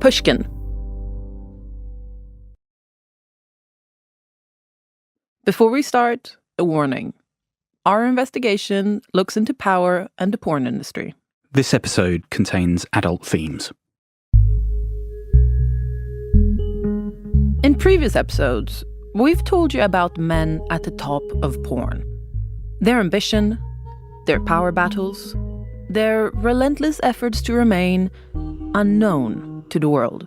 Pushkin. Before we start, a warning. Our investigation looks into power and the porn industry. This episode contains adult themes. In previous episodes, we've told you about men at the top of porn. Their ambition, their power battles, their relentless efforts to remain unknown to the world.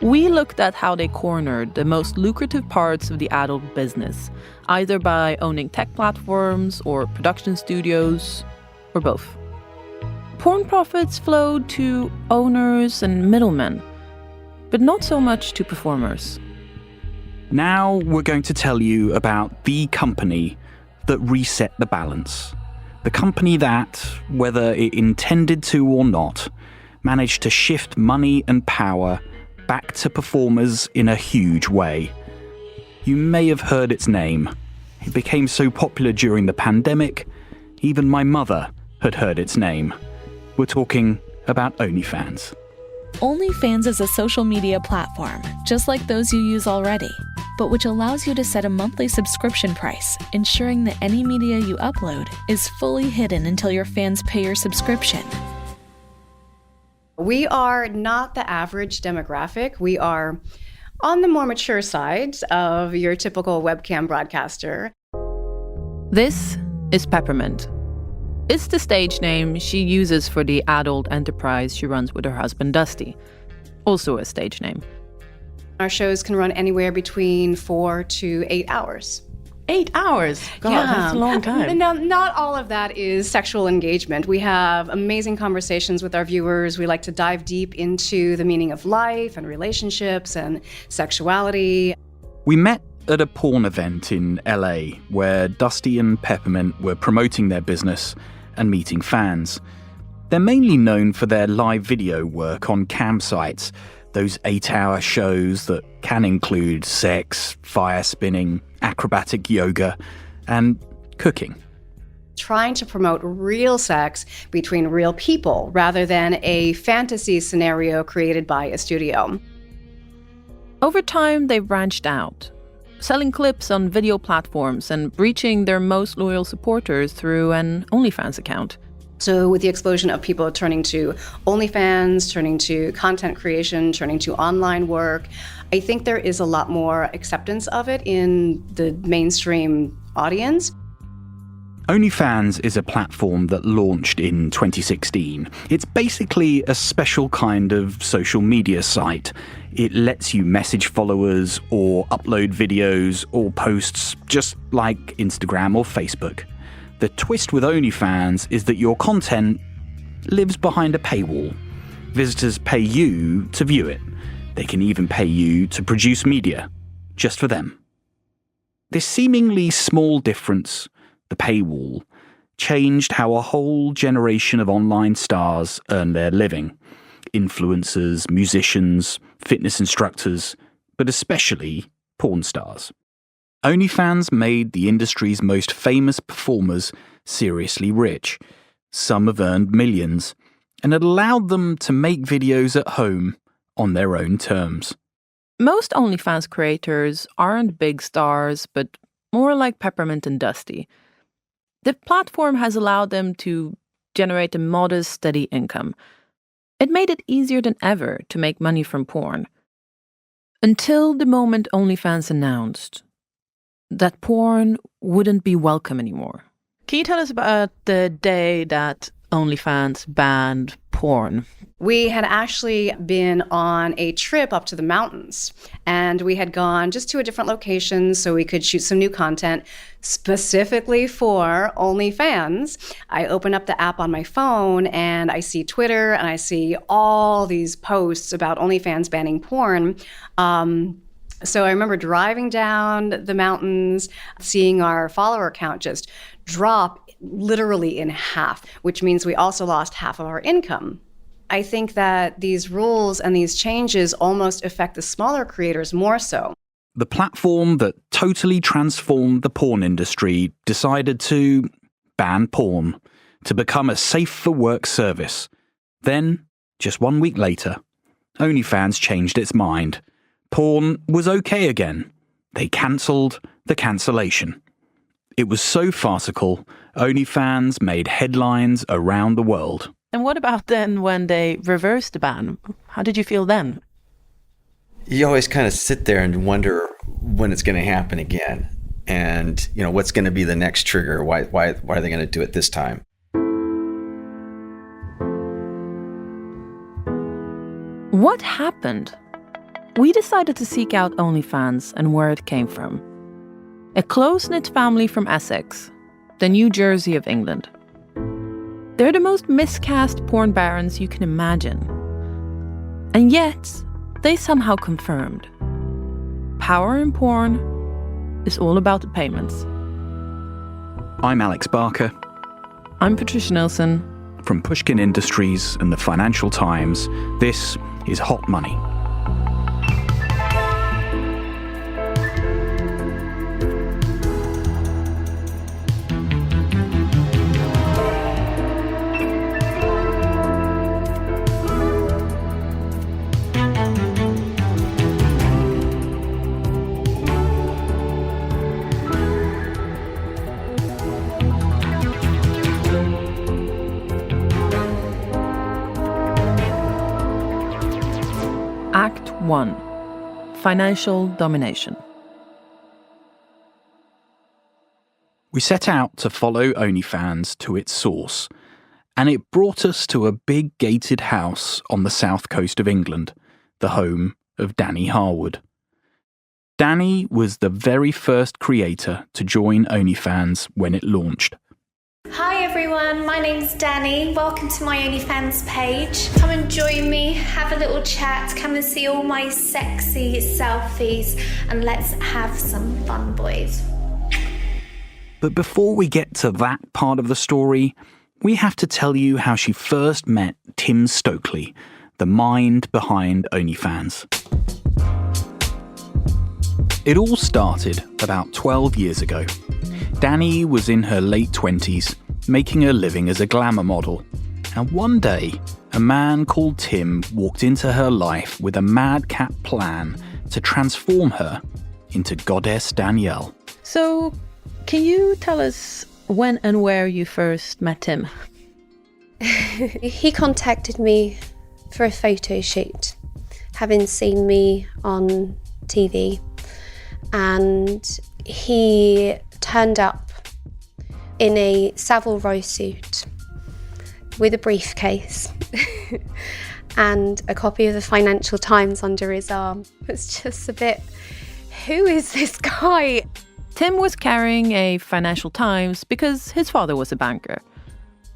We looked at how they cornered the most lucrative parts of the adult business, either by owning tech platforms or production studios, or both. Porn profits flowed to owners and middlemen, but not so much to performers. Now we're going to tell you about the company that reset the balance. The company that, whether it intended to or not, managed to shift money and power back to performers in a huge way. You may have heard its name. It became so popular during the pandemic, even my mother had heard its name. We're talking about OnlyFans. OnlyFans is a social media platform, just like those you use already, but which allows you to set a monthly subscription price, ensuring that any media you upload is fully hidden until your fans pay your subscription. We are not the average demographic. We are on the more mature side of your typical webcam broadcaster. This is Peppermint. It's the stage name she uses for the adult enterprise she runs with her husband Dusty. Also a stage name. Our shows can run anywhere between 4 to 8 hours. 8 hours? God, that's a long time. Now, not all of that is sexual engagement. We have amazing conversations with our viewers. We like to dive deep into the meaning of life and relationships and sexuality. We met at a porn event in LA where Dusty and Peppermint were promoting their business and meeting fans. They're mainly known for their live video work on campsites, those 8-hour shows that can include sex, fire spinning, acrobatic yoga, and cooking. Trying to promote real sex between real people rather than a fantasy scenario created by a studio. Over time, they've branched out, selling clips on video platforms and reaching their most loyal supporters through an OnlyFans account. So with the explosion of people turning to OnlyFans, turning to content creation, turning to online work, I think there is a lot more acceptance of it in the mainstream audience. OnlyFans is a platform that launched in 2016. It's basically a special kind of social media site. It lets you message followers or upload videos or posts just like Instagram or Facebook. The twist with OnlyFans is that your content lives behind a paywall. Visitors pay you to view it. They can even pay you to produce media, just for them. This seemingly small difference, the paywall, changed how a whole generation of online stars earn their living. Influencers, musicians, fitness instructors, but especially porn stars. OnlyFans made the industry's most famous performers seriously rich. Some have earned millions, and it allowed them to make videos at home on their own terms. Most OnlyFans creators aren't big stars, but more like Peppermint and Dusty. The platform has allowed them to generate a modest, steady income. It made it easier than ever to make money from porn. Until the moment OnlyFans announced that porn wouldn't be welcome anymore. Can you tell us about the day that OnlyFans banned porn? We had actually been on a trip up to the mountains, and we had gone just to a different location so we could shoot some new content specifically for OnlyFans. I open up the app on my phone and I see Twitter and I see all these posts about OnlyFans banning porn. So I remember driving down the mountains, seeing our follower count just drop literally in half, which means we also lost half of our income. I think that these rules and these changes almost affect the smaller creators more so. The platform that totally transformed the porn industry decided to ban porn, to become a safe-for-work service. Then, just 1 week later, OnlyFans changed its mind. Porn was okay again. They cancelled the cancellation. It was so farcical, OnlyFans made headlines around the world. And what about then when they reversed the ban? How did you feel then? You always kind of sit there and wonder when it's going to happen again. And, what's going to be the next trigger? Why are they going to do it this time? What happened? We decided to seek out OnlyFans and where it came from. A close-knit family from Essex, the New Jersey of England. They're the most miscast porn barons you can imagine. And yet, they somehow confirmed. Power in porn is all about the payments. I'm Alex Barker. I'm Patricia Nilsson. From Pushkin Industries and the Financial Times, this is Hot Money. Act 1. Financial domination. We set out to follow OnlyFans to its source, and it brought us to a big gated house on the south coast of England, the home of Danny Harwood. Danny was the very first creator to join OnlyFans when it launched. Hi everyone, my name's Danny. Welcome to my OnlyFans page. Come and join me, have a little chat, come and see all my sexy selfies, and let's have some fun, boys. But before we get to that part of the story, we have to tell you how she first met Tim Stokley, the mind behind OnlyFans. It all started about 12 years ago. Danny was in her late 20s, making a living as a glamour model. And one day, a man called Tim walked into her life with a madcap plan to transform her into Goddess Danielle. So, can you tell us when and where you first met Tim? He contacted me for a photo shoot, having seen me on TV. And he turned up in a Savile Row suit with a briefcase and a copy of the Financial Times under his arm. It's just a bit, who is this guy? Tim was carrying a Financial Times because his father was a banker.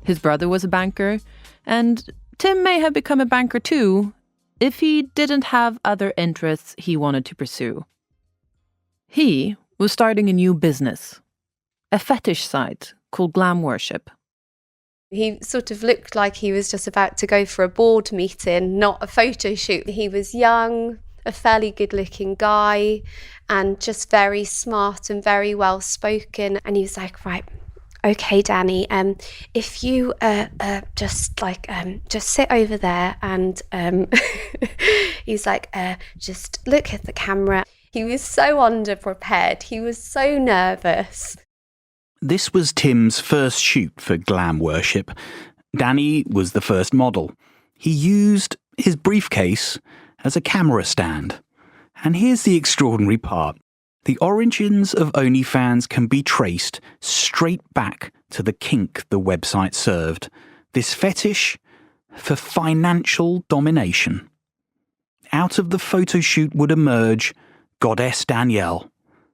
His brother was a banker, and Tim may have become a banker too if he didn't have other interests he wanted to pursue. He was starting a new business, a fetish site called Glam Worship. He sort of looked like he was just about to go for a board meeting, not a photo shoot. He was young, a fairly good-looking guy, and just very smart and very well-spoken. And he was like, right, okay, Danny, if you just sit over there and he's like, just look at the camera. He was so underprepared. He was so nervous. This was Tim's first shoot for Glam Worship. Danny was the first model. He used his briefcase as a camera stand. And here's the extraordinary part. The origins of OnlyFans can be traced straight back to the kink the website served. This fetish for financial domination. Out of the photo shoot would emerge Goddess Danielle.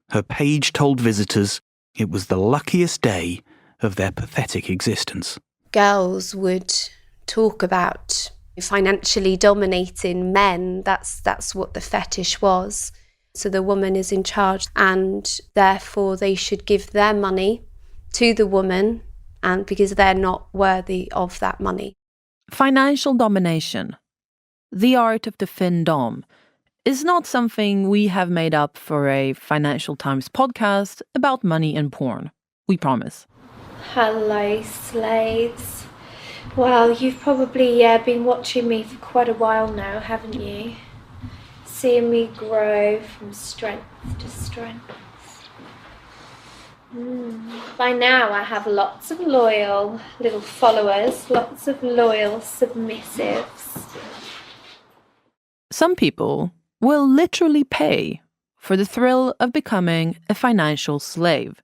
Her page told visitors it was the luckiest day of their pathetic existence. Girls would talk about financially dominating men. That's what the fetish was. So the woman is in charge, and therefore they should give their money to the woman, and because they're not worthy of that money. Financial domination, the art of the fin dom, is not something we have made up for a Financial Times podcast about money and porn. We promise. Hello, slaves. Well, you've probably been watching me for quite a while now, haven't you? Seeing me grow from strength to strength. By now I have lots of loyal little followers, lots of loyal submissives. Some people will literally pay for the thrill of becoming a financial slave.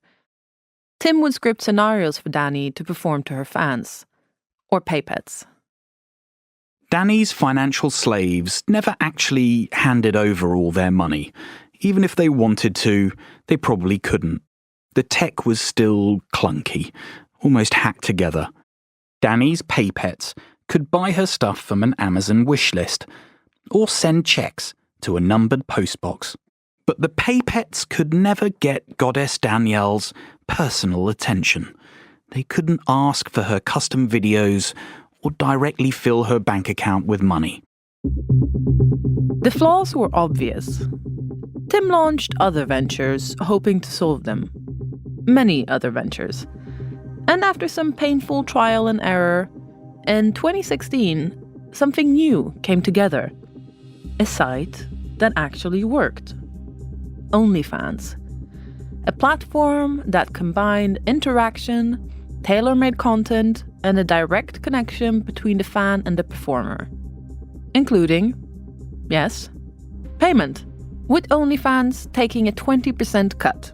Tim would script scenarios for Danny to perform to her fans, or pay pets. Danny's financial slaves never actually handed over all their money. Even if they wanted to, they probably couldn't. The tech was still clunky, almost hacked together. Danny's pay pets could buy her stuff from an Amazon wish list, or send checks to a numbered postbox. But the pay pets could never get Goddess Danielle's personal attention. They couldn't ask for her custom videos or directly fill her bank account with money. The flaws were obvious. Tim launched other ventures, hoping to solve them. Many other ventures. And after some painful trial and error, in 2016, something new came together. A site that actually worked. OnlyFans. A platform that combined interaction, tailor-made content, and a direct connection between the fan and the performer. Including, yes, payment, with OnlyFans taking a 20% cut.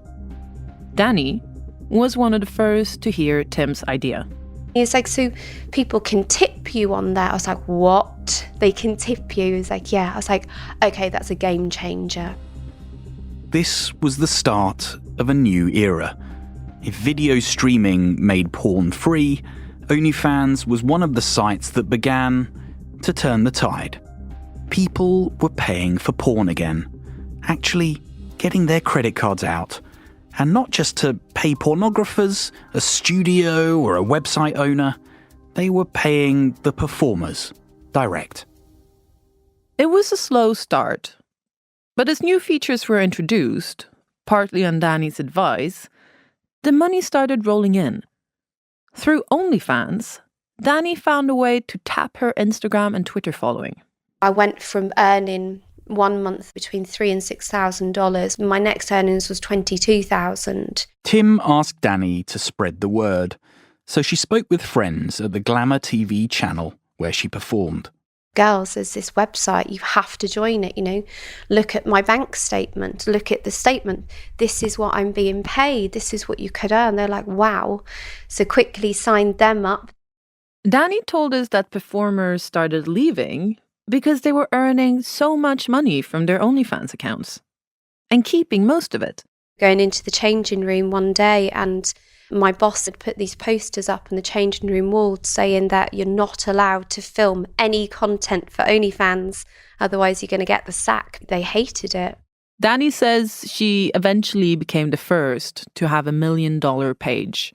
Danny was one of the first to hear Tim's idea. He's like, so people can tip you on that? I was like, what? They can tip you? He's like, yeah. I was like, okay, that's a game changer. This was the start of a new era. If video streaming made porn free, OnlyFans was one of the sites that began to turn the tide. People were paying for porn again, actually getting their credit cards out, and not just to pay pornographers, a studio, or a website owner. They were paying the performers direct. It was a slow start, but as new features were introduced, partly on Danny's advice, the money started rolling in. Through OnlyFans, Danny found a way to tap her Instagram and Twitter following. I went from earning 1 month between $3,000 and $6,000. My next earnings was $22,000. Tim asked Danny to spread the word, so she spoke with friends at the Glamour TV channel where she performed. Girls, there's this website, you have to join it, Look at my bank statement, look at the statement. This is what I'm being paid, this is what you could earn. They're like, wow. So quickly signed them up. Danny told us that performers started leaving because they were earning so much money from their OnlyFans accounts and keeping most of it. Going into the changing room one day, and my boss had put these posters up on the changing room wall saying that you're not allowed to film any content for OnlyFans, otherwise you're going to get the sack. They hated it. Danny says she eventually became the first to have $1 million page.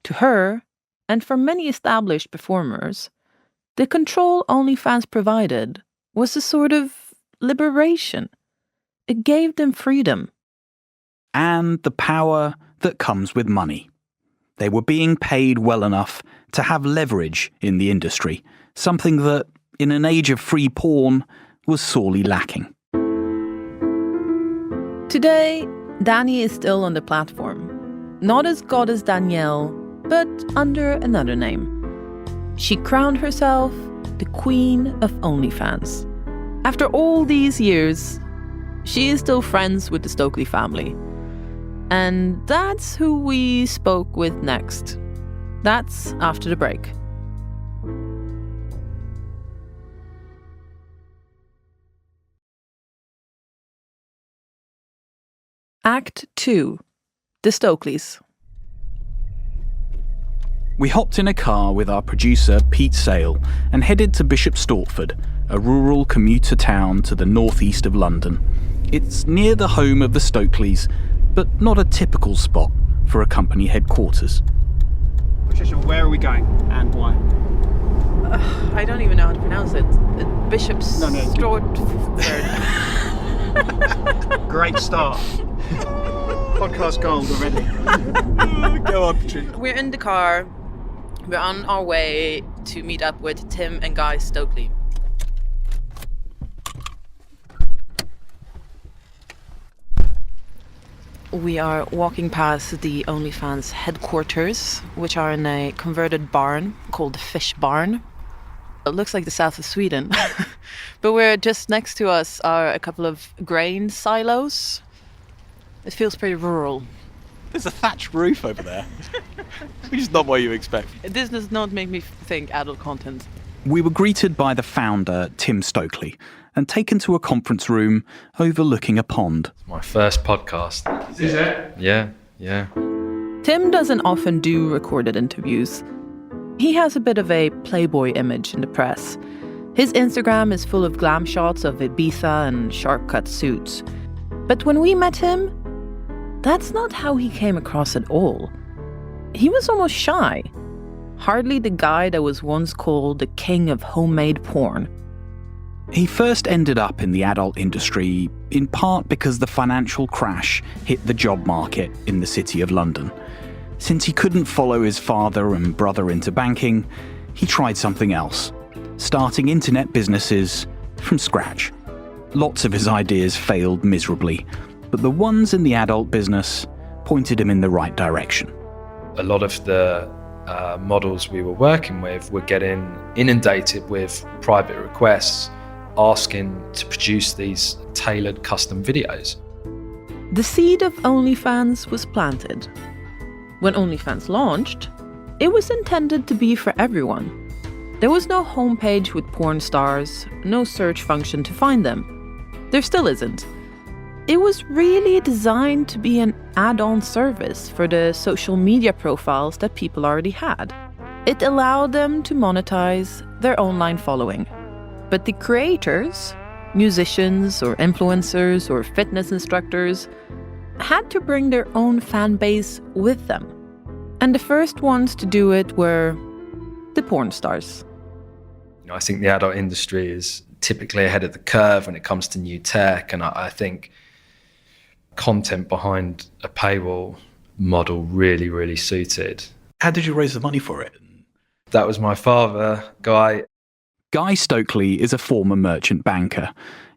To her, and for many established performers, the control OnlyFans provided was a sort of liberation. It gave them freedom. And the power that comes with money. They were being paid well enough to have leverage in the industry, something that, in an age of free porn, was sorely lacking. Today, Danny is still on the platform. Not as Goddess Danielle, but under another name. She crowned herself the Queen of OnlyFans. After all these years, she is still friends with the Stokely family. And that's who we spoke with next. That's after the break. Act 2. The Stokleys. We hopped in a car with our producer, Pete Sale, and headed to Bishop Stortford, a rural commuter town to the northeast of London. It's near the home of the Stokleys, but not a typical spot for a company headquarters. Patricia, where are we going and why? I don't even know how to pronounce it. Bishop Stortford. Great start. Podcast gold already. Go on, Patricia. We're in the car. We're on our way to meet up with Tim and Guy Stokley. We are walking past the OnlyFans headquarters, which are in a converted barn called the Fish Barn. It looks like the south of Sweden. But we're just next to us are a couple of grain silos. It feels pretty rural. There's a thatched roof over there, which is not what you expect. This does not make me think adult content. We were greeted by the founder, Tim Stokley, and taken to a conference room overlooking a pond. My first podcast. Is it? Yeah. Tim doesn't often do recorded interviews. He has a bit of a playboy image in the press. His Instagram is full of glam shots of Ibiza and sharp-cut suits. But when we met him, that's not how he came across at all. He was almost shy. Hardly the guy that was once called the king of homemade porn. He first ended up in the adult industry in part because the financial crash hit the job market in the City of London. Since he couldn't follow his father and brother into banking, he tried something else, starting internet businesses from scratch. Lots of his ideas failed miserably, but the ones in the adult business pointed him in the right direction. A lot of the models we were working with were getting inundated with private requests asking to produce these tailored custom videos. The seed of OnlyFans was planted. When OnlyFans launched, it was intended to be for everyone. There was no homepage with porn stars, no search function to find them. There still isn't. It was really designed to be an add-on service for the social media profiles that people already had. It allowed them to monetize their online following. But the creators, musicians or influencers or fitness instructors, had to bring their own fan base with them. And the first ones to do it were the porn stars. I think the adult industry is typically ahead of the curve when it comes to new tech, and I think content behind a paywall model really suited. How did you raise the money for it? That was my father, Guy. Guy Stokley is a former merchant banker.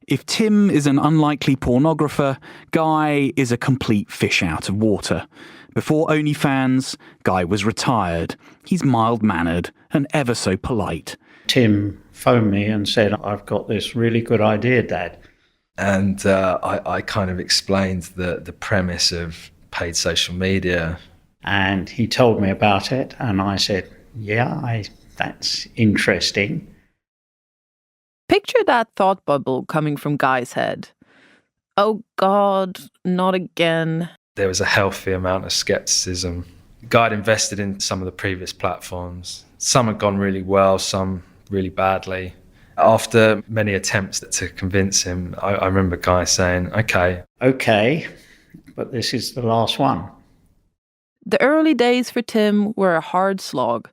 If Tim is an unlikely pornographer, Guy is a complete fish out of water. Before OnlyFans, Guy was retired. He's mild-mannered and ever so polite. Tim phoned me and said, "I've got this really good idea, Dad." And I kind of explained the premise of paid social media. And he told me about it, and I said, yeah, that's interesting. Picture that thought bubble coming from Guy's head. Oh God, not again. There was a healthy amount of skepticism. Guy had invested in some of the previous platforms. Some had gone really well, some really badly. After many attempts to convince him, I remember Guy saying, okay, but this is the last one. The early days for Tim were a hard slog.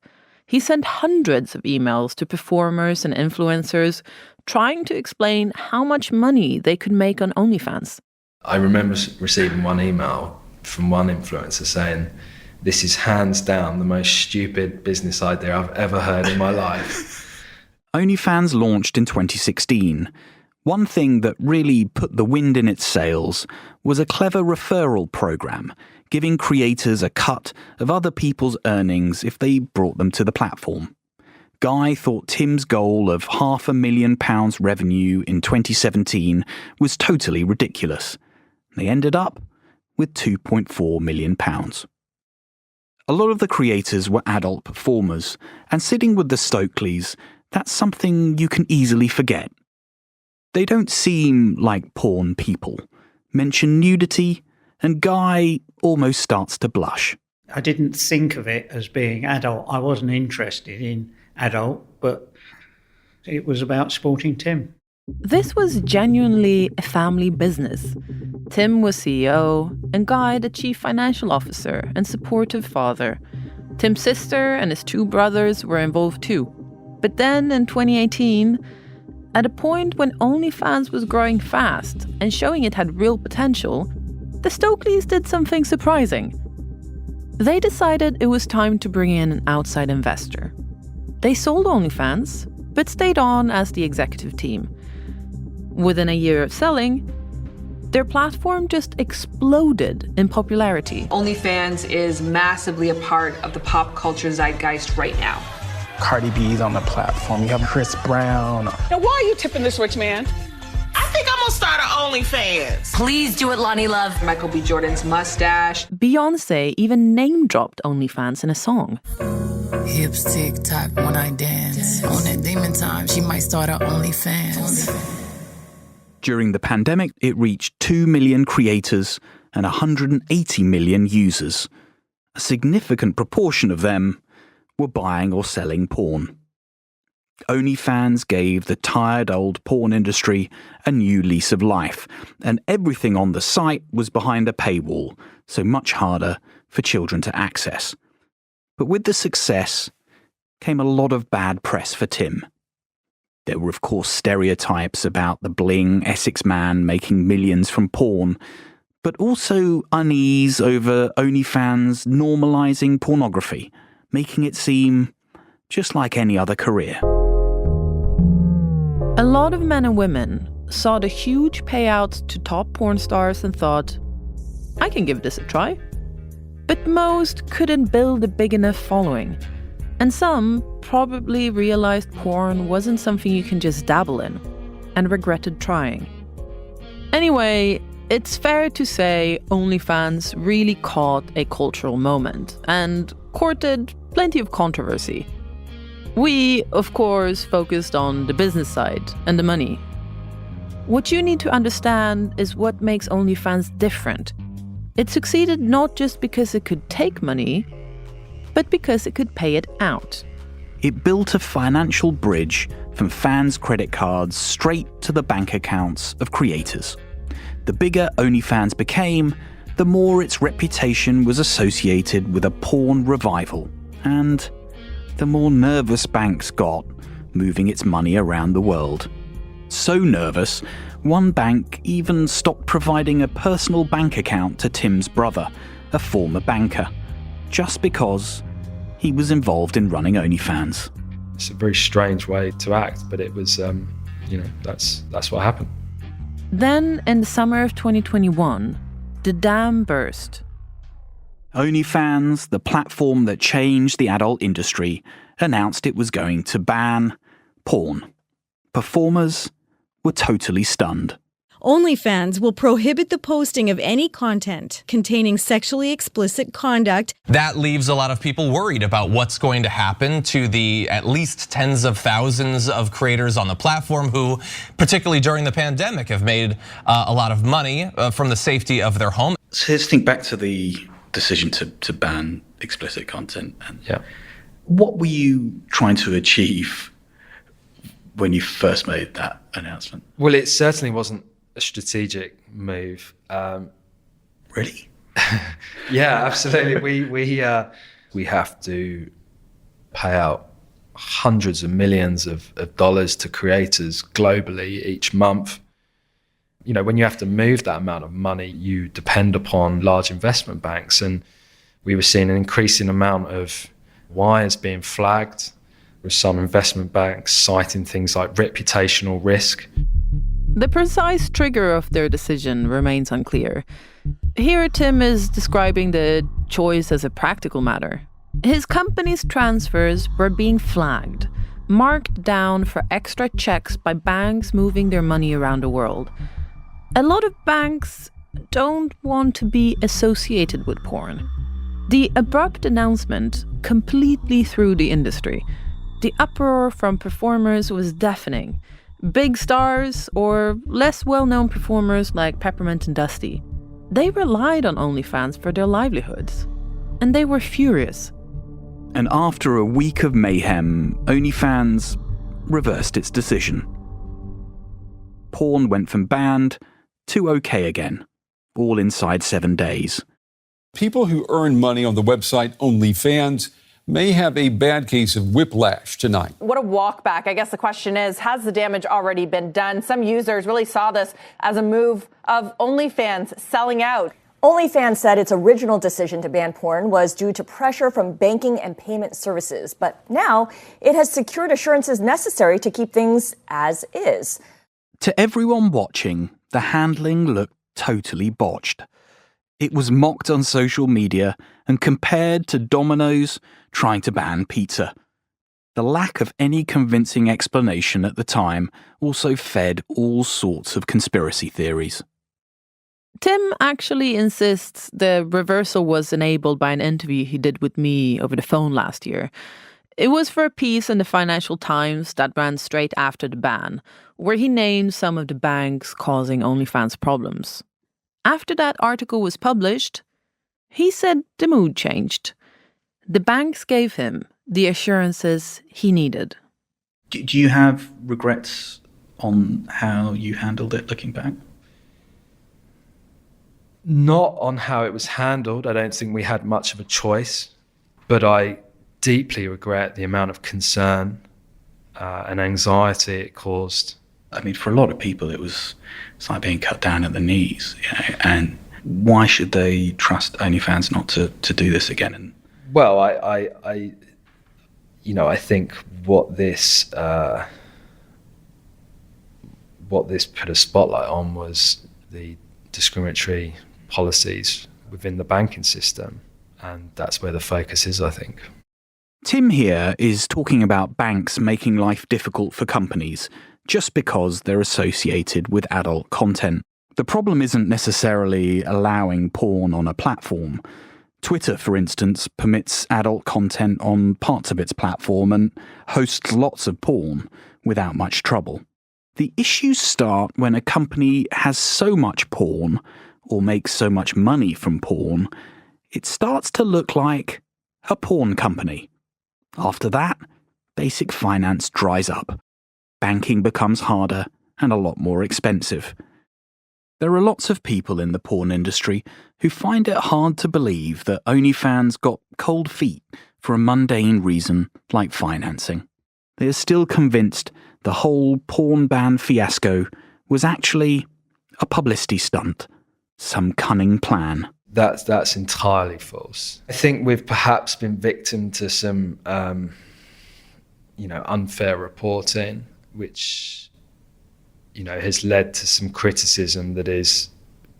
He sent hundreds of emails to performers and influencers trying to explain how much money they could make on OnlyFans. I remember receiving one email from one influencer saying, "This is hands down the most stupid business idea I've ever heard in my life." OnlyFans launched in 2016. One thing that really put the wind in its sails was a clever referral program, giving creators a cut of other people's earnings if they brought them to the platform. Guy thought Tim's goal of £500,000 revenue in 2017 was totally ridiculous. They ended up with £2.4 million. A lot of the creators were adult performers, and sitting with the Stokleys, that's something you can easily forget. They don't seem like porn people. Mention nudity, and Guy almost starts to blush. I didn't think of it as being adult. I wasn't interested in adult, but it was about supporting Tim. This was genuinely a family business. Tim was CEO, and Guy the chief financial officer and supportive father. Tim's sister and his two brothers were involved too. But then in 2018, at a point when OnlyFans was growing fast and showing it had real potential, the Stokleys did something surprising. They decided it was time to bring in an outside investor. They sold OnlyFans, but stayed on as the executive team. Within a year of selling, their platform just exploded in popularity. OnlyFans is massively a part of the pop culture zeitgeist right now. Cardi B's on the platform. You have Chris Brown. Now, why are you tipping this rich man? I think I'm gonna start an OnlyFans. Please do it, Lonnie Love. Michael B. Jordan's mustache. Beyoncé even name-dropped OnlyFans in a song. Hips tick-tock when I dance. On that demon time, she might start her OnlyFans. During the pandemic, it reached 2 million creators and 180 million users. A significant proportion of them were buying or selling porn. OnlyFans gave the tired old porn industry a new lease of life, and everything on the site was behind a paywall, so much harder for children to access. But with the success came a lot of bad press for Tim. There were, of course, stereotypes about the bling Essex man making millions from porn, but also unease over OnlyFans normalising pornography, making it seem just like any other career. A lot of men and women saw the huge payouts to top porn stars and thought, I can give this a try. But most couldn't build a big enough following. And some probably realized porn wasn't something you can just dabble in, and regretted trying. Anyway, it's fair to say OnlyFans really caught a cultural moment and courted plenty of controversy. We, of course, focused on the business side and the money. What you need to understand is what makes OnlyFans different. It succeeded not just because it could take money, but because it could pay it out. It built a financial bridge from fans' credit cards straight to the bank accounts of creators. The bigger OnlyFans became, the more its reputation was associated with a porn revival, and the more nervous banks got moving its money around the world. So nervous, one bank even stopped providing a personal bank account to Tim's brother, a former banker, just because he was involved in running OnlyFans. It's a very strange way to act, but it was, that's what happened. Then, in the summer of 2021, the dam burst. OnlyFans, the platform that changed the adult industry, announced it was going to ban porn. Performers were totally stunned. OnlyFans will prohibit the posting of any content containing sexually explicit conduct. That leaves a lot of people worried about what's going to happen to the at least tens of thousands of creators on the platform who, particularly during the pandemic, have made a lot of money from the safety of their home. So let's think back to the decision to ban explicit content. And yeah. What were you trying to achieve when you first made that announcement? Well, it certainly wasn't a strategic move. Really? Yeah, absolutely. We have to pay out hundreds of millions of dollars to creators globally each month. You know, when you have to move that amount of money, you depend upon large investment banks, and we were seeing an increasing amount of wires being flagged, with some investment banks citing things like reputational risk. The precise trigger of their decision remains unclear. Here, Tim is describing the choice as a practical matter. His company's transfers were being flagged, marked down for extra checks by banks moving their money around the world. A lot of banks don't want to be associated with porn. The abrupt announcement completely threw the industry. The uproar from performers was deafening. Big stars or less well-known performers like Peppermint and Dusty, they relied on OnlyFans for their livelihoods. And they were furious. And after a week of mayhem, OnlyFans reversed its decision. Porn went from banned to okay again, all inside 7 days. People who earn money on the website OnlyFans may have a bad case of whiplash tonight. What a walk back. I guess the question is, has the damage already been done? Some users really saw this as a move of OnlyFans selling out. OnlyFans said its original decision to ban porn was due to pressure from banking and payment services, but now it has secured assurances necessary to keep things as is. To everyone watching, the handling looked totally botched. It was mocked on social media and compared to Domino's trying to ban pizza. The lack of any convincing explanation at the time also fed all sorts of conspiracy theories. Tim actually insists the reversal was enabled by an interview he did with me over the phone last year. It was for a piece in the Financial Times that ran straight after the ban, where he named some of the banks causing OnlyFans problems. After that article was published, he said the mood changed. The banks gave him the assurances he needed. Do you have regrets on how you handled it looking back? Not on how it was handled. I don't think we had much of a choice, but I deeply regret the amount of concern and anxiety it caused. I mean, for a lot of people, it's like being cut down at the knees, and why should they trust OnlyFans not to do this again? And well, I think what this put a spotlight on was the discriminatory policies within the banking system, and that's where the focus is, I think. Tim here is talking about banks making life difficult for companies just because they're associated with adult content. The problem isn't necessarily allowing porn on a platform. Twitter, for instance, permits adult content on parts of its platform and hosts lots of porn without much trouble. The issues start when a company has so much porn or makes so much money from porn, it starts to look like a porn company. After that, basic finance dries up. Banking becomes harder and a lot more expensive. There are lots of people in the porn industry who find it hard to believe that OnlyFans got cold feet for a mundane reason like financing. They are still convinced the whole porn ban fiasco was actually a publicity stunt, some cunning plan. That's entirely false. I think we've perhaps been victim to some, unfair reporting, which, has led to some criticism that is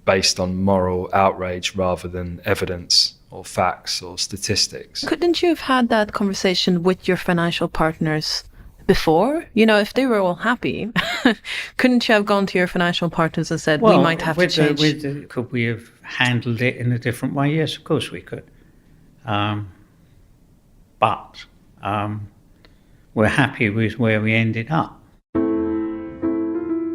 based on moral outrage rather than evidence or facts or statistics. Couldn't you have had that conversation with your financial partners before? If they were all happy, couldn't you have gone to your financial partners and said, we might have to change? Could we have handled it in a different way? Yes, of course we could. But we're happy with where we ended up.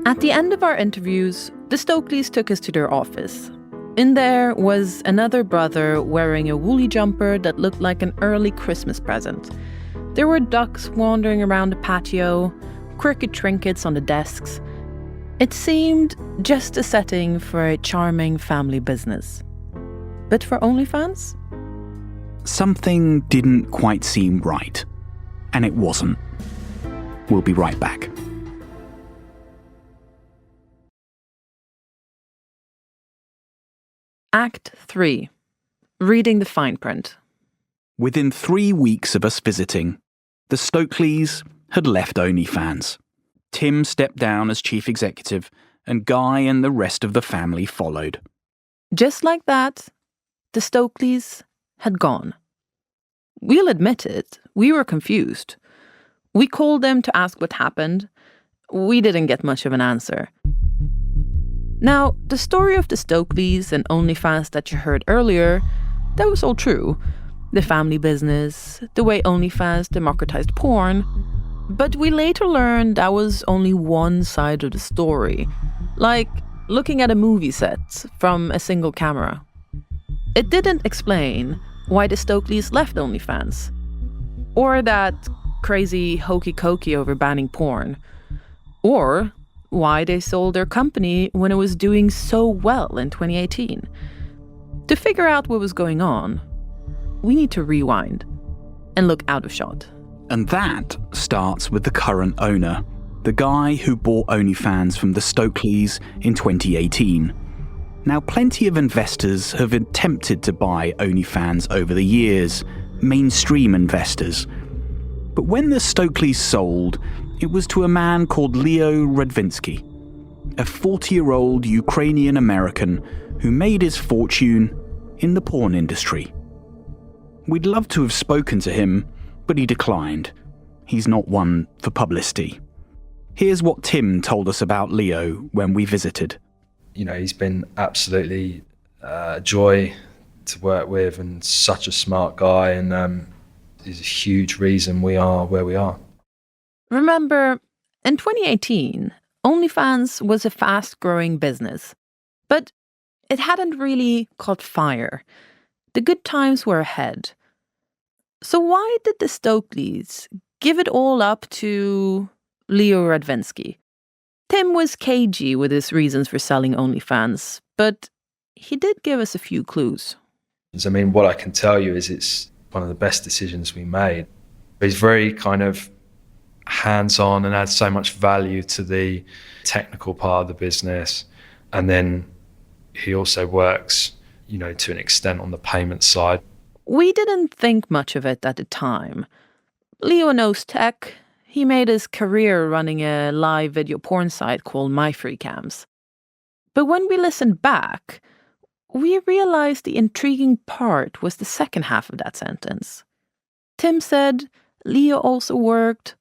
At the end of our interviews, the Stokleys took us to their office. In there was another brother wearing a woolly jumper that looked like an early Christmas present. There were ducks wandering around the patio, crooked trinkets on the desks. It seemed just a setting for a charming family business. But for OnlyFans? Something didn't quite seem right. And it wasn't. We'll be right back. Act 3. Reading the fine print. Within 3 weeks of us visiting, the Stokleys had left OnlyFans. Tim stepped down as chief executive, and Guy and the rest of the family followed. Just like that, the Stokleys had gone. We'll admit it, we were confused. We called them to ask what happened. We didn't get much of an answer. Now, the story of the Stokleys and OnlyFans that you heard earlier, that was all true. The family business, the way OnlyFans democratized porn. But we later learned that was only one side of the story. Like looking at a movie set from a single camera. It didn't explain why the Stokleys left OnlyFans. Or that crazy hokey-cokey over banning porn. Or why they sold their company when it was doing so well in 2018. To figure out what was going on, we need to rewind and look out of shot. And that starts with the current owner, the guy who bought OnlyFans from the Stokleys in 2018. Now, plenty of investors have attempted to buy OnlyFans over the years, mainstream investors. But when the Stokleys sold, it was to a man called Leo Radvinsky, a 40-year-old Ukrainian-American who made his fortune in the porn industry. We'd love to have spoken to him, but he declined. He's not one for publicity. Here's what Tim told us about Leo when we visited. You know, he's been absolutely a joy to work with and such a smart guy, and he's a huge reason we are where we are. Remember, in 2018, OnlyFans was a fast-growing business, but it hadn't really caught fire. The good times were ahead. So why did the Stokleys give it all up to Leo Radvinsky? Tim was cagey with his reasons for selling OnlyFans, but he did give us a few clues. I mean, what I can tell you is it's one of the best decisions we made. He's very kind of hands-on and adds so much value to the technical part of the business. And then he also works, you know, to an extent on the payment side. We didn't think much of it at the time. Leo knows tech. He made his career running a live video porn site called MyFreeCams. But when we listened back, we realized the intriguing part was the second half of that sentence. Tim said Leo also worked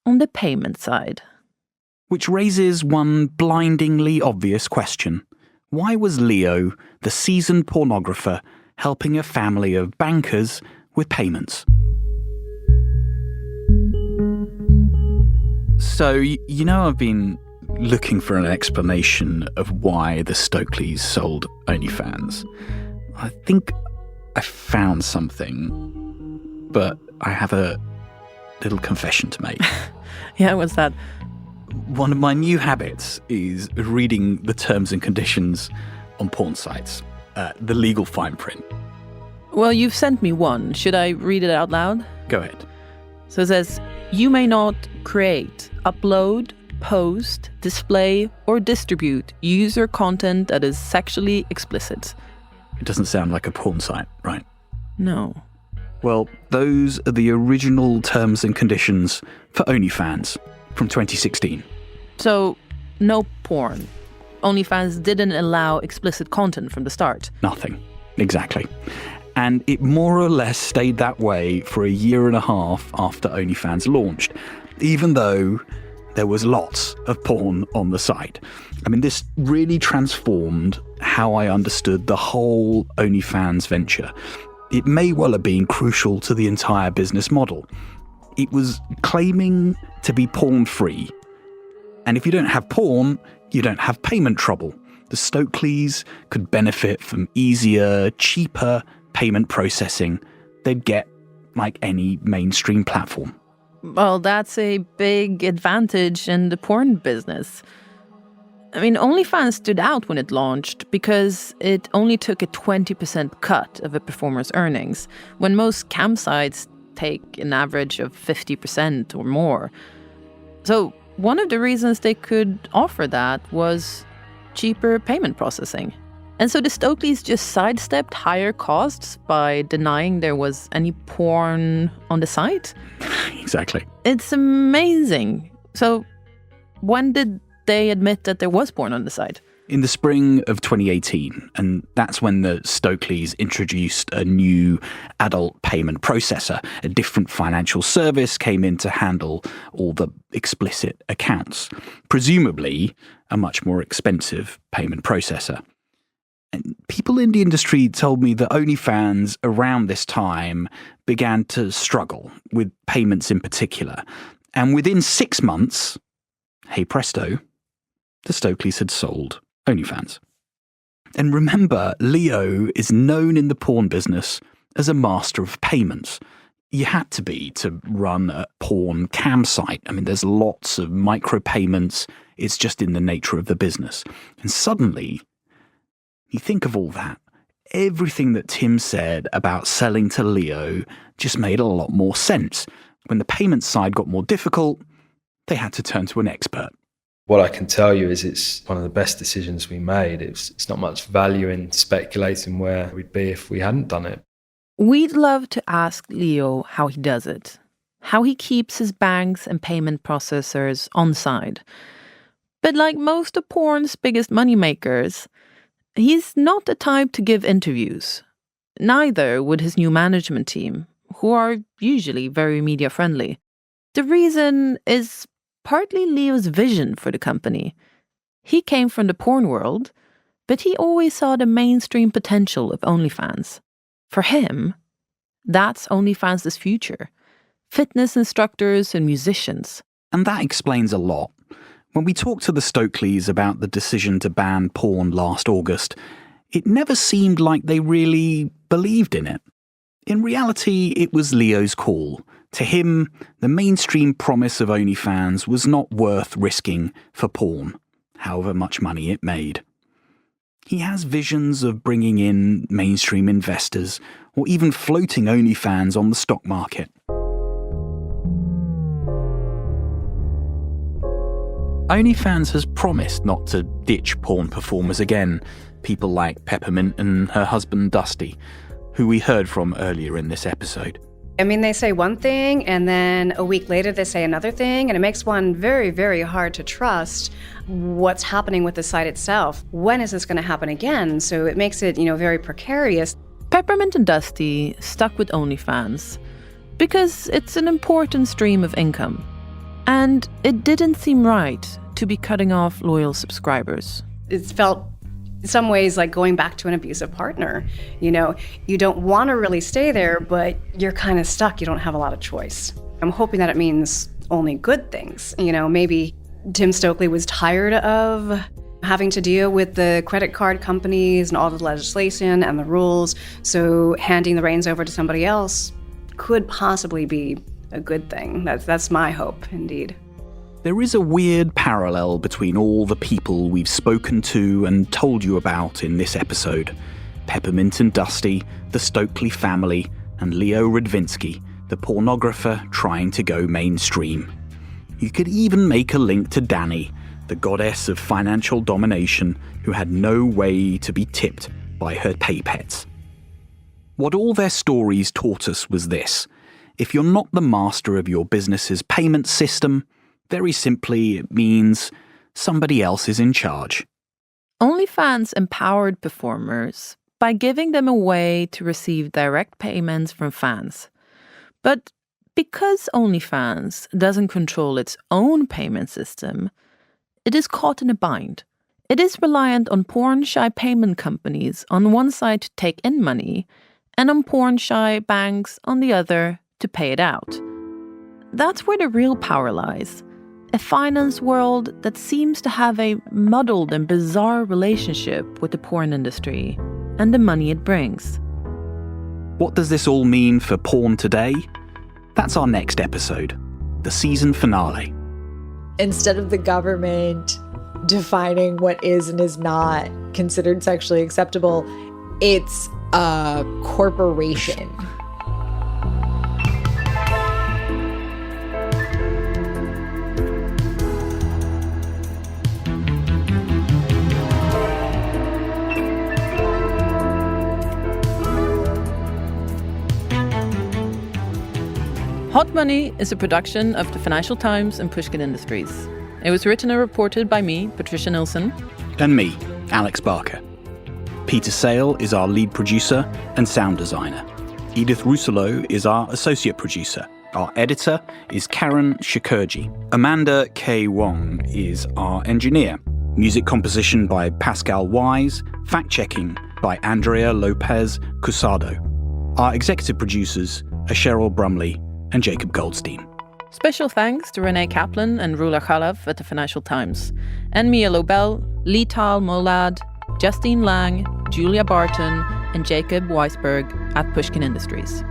on the payment side. Which raises one blindingly obvious question. Why was Leo, the seasoned pornographer, helping a family of bankers with payments? So, you know, I've been looking for an explanation of why the Stokleys sold OnlyFans. I think I found something, but I have a little confession to make. Yeah, what's that? One of my new habits is reading the terms and conditions on porn sites, the legal fine print. Well, you've sent me one. Should I read it out loud? Go ahead. So it says, you may not create, upload, post, display, or distribute user content that is sexually explicit. It doesn't sound like a porn site, right? No. Well, those are the original terms and conditions for OnlyFans from 2016. So, no porn. OnlyFans didn't allow explicit content from the start. Nothing. Exactly. And it more or less stayed that way for a year and a half after OnlyFans launched, even though there was lots of porn on the site. I mean, this really transformed how I understood the whole OnlyFans venture. It may well have been crucial to the entire business model. It was claiming to be porn-free. And if you don't have porn, you don't have payment trouble. The Stokleys could benefit from easier, cheaper payment processing they'd get like any mainstream platform. Well, that's a big advantage in the porn business. I mean, OnlyFans stood out when it launched because it only took a 20% cut of a performer's earnings, when most cam sites take an average of 50% or more. So one of the reasons they could offer that was cheaper payment processing. And so the Stokleys just sidestepped higher costs by denying there was any porn on the site. Exactly. It's amazing. So when did they admit that there was porn on the site? In the spring of 2018, and that's when the Stokleys introduced a new adult payment processor. A different financial service came in to handle all the explicit accounts, presumably a much more expensive payment processor. And people in the industry told me that OnlyFans around this time began to struggle with payments in particular. And within 6 months, hey presto, the Stokleys had sold OnlyFans. And remember, Leo is known in the porn business as a master of payments. You had to be to run a porn cam site. I mean, there's lots of micropayments. It's just in the nature of the business. And suddenly, you think of all that. Everything that Tim said about selling to Leo just made a lot more sense. When the payment side got more difficult, they had to turn to an expert. What I can tell you is it's one of the best decisions we made. It's not much value in speculating where we'd be if we hadn't done it. We'd love to ask Leo how he does it, how he keeps his banks and payment processors on side. But like most of porn's biggest moneymakers, he's not the type to give interviews. Neither would his new management team, who are usually very media-friendly. The reason is partly Leo's vision for the company. He came from the porn world, but he always saw the mainstream potential of OnlyFans. For him, that's OnlyFans' future. Fitness instructors and musicians. And that explains a lot. When we talked to the Stokleys about the decision to ban porn last August, it never seemed like they really believed in it. In reality, it was Leo's call. To him, the mainstream promise of OnlyFans was not worth risking for porn, however much money it made. He has visions of bringing in mainstream investors or even floating OnlyFans on the stock market. OnlyFans has promised not to ditch porn performers again, people like Peppermint and her husband Dusty, who we heard from earlier in this episode. I mean, they say one thing, and then a week later they say another thing, and it makes one very, very hard to trust what's happening with the site itself. When is this going to happen again? So it makes it, very precarious. Peppermint and Dusty stuck with OnlyFans because it's an important stream of income. And it didn't seem right to be cutting off loyal subscribers. It felt in some ways like going back to an abusive partner. You don't want to really stay there, but you're kind of stuck. You don't have a lot of choice. I'm hoping that it means only good things. Maybe Tim Stokely was tired of having to deal with the credit card companies and all the legislation and the rules, so handing the reins over to somebody else could possibly be a good thing. That's my hope, indeed. There is a weird parallel between all the people we've spoken to and told you about in this episode. Peppermint and Dusty, the Stokely family, and Leo Radvinsky, the pornographer trying to go mainstream. You could even make a link to Dani, the goddess of financial domination who had no way to be tipped by her pay pets. What all their stories taught us was this: if you're not the master of your business's payment system, very simply, it means somebody else is in charge. OnlyFans empowered performers by giving them a way to receive direct payments from fans. But because OnlyFans doesn't control its own payment system, it is caught in a bind. It is reliant on porn-shy payment companies on one side to take in money, and on porn-shy banks on the other to pay it out. That's where the real power lies. A finance world that seems to have a muddled and bizarre relationship with the porn industry and the money it brings. What does this all mean for porn today? That's our next episode, the season finale. Instead of the government defining what is and is not considered sexually acceptable, it's a corporation. Hot Money is a production of the Financial Times and Pushkin Industries. It was written and reported by me, Patricia Nilsson. And me, Alex Barker. Peter Sale is our lead producer and sound designer. Edith Rousselot is our associate producer. Our editor is Karen Shakurji. Amanda K. Wong is our engineer. Music composition by Pascal Wise. Fact-checking by Andrea Lopez Cusado. Our executive producers are Cheryl Brumley and Jacob Goldstein. Special thanks to Renee Kaplan and Rula Khalaf at the Financial Times, and Mia Lobel, Lital Molad, Justine Lang, Julia Barton, and Jacob Weisberg at Pushkin Industries.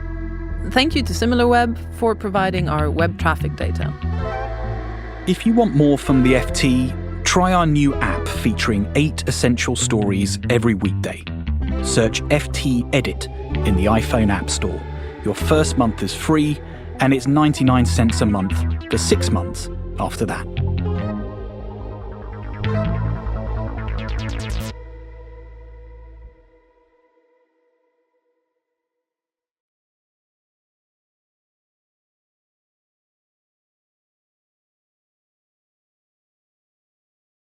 Thank you to SimilarWeb for providing our web traffic data. If you want more from the FT, try our new app featuring 8 essential stories every weekday. Search FT Edit in the iPhone App Store. Your first month is free, and it's 99 cents a month for 6 months after that.